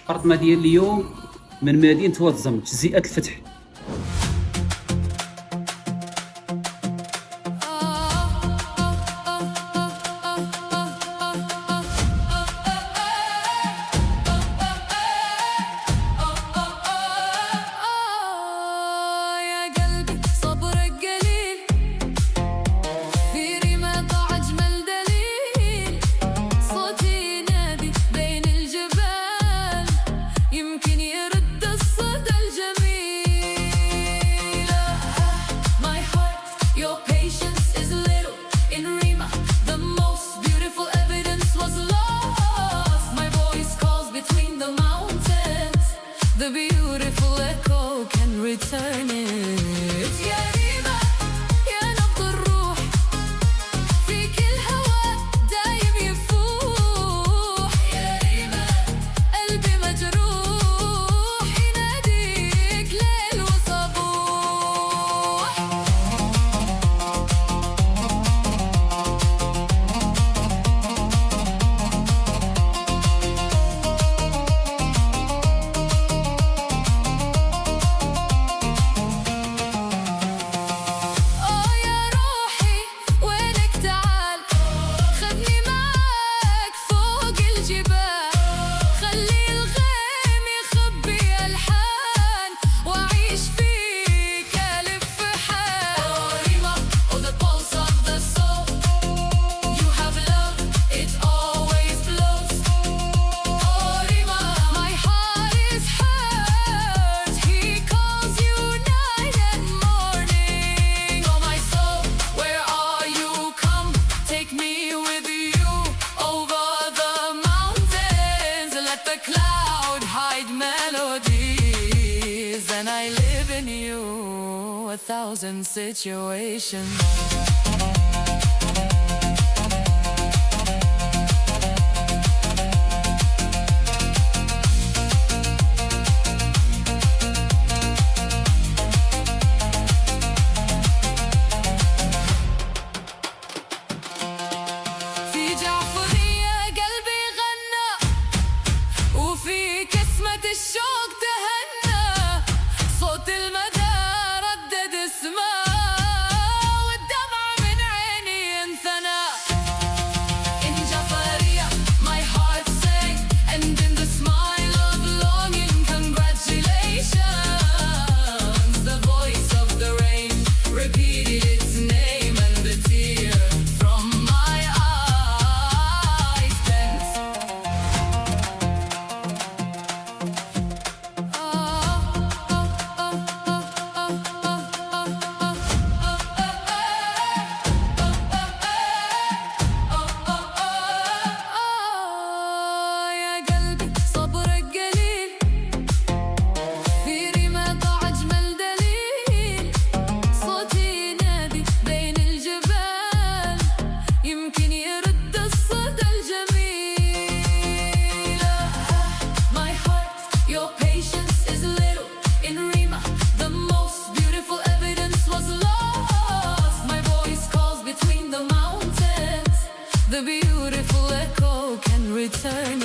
الخرطمة ديال اليوم من مدينة واتزم تجزئة الفتح. The beautiful echo can return it. يا ريما يا نبض الروح فيك الهوى دايم يفوح. يا ريما قلبي مجروح يناديك ليل وصبوح. Cloud hide melodies, and I live in you 1,000 situations. الشوق تهنى صوت المدى ردد اسمه والدمع من عيني انثنى. In Jafaria my heart sang, and in the smile of longing congratulations. The voice of the rain repeated its name, and the tear from my eyes bent. The beautiful echo can return.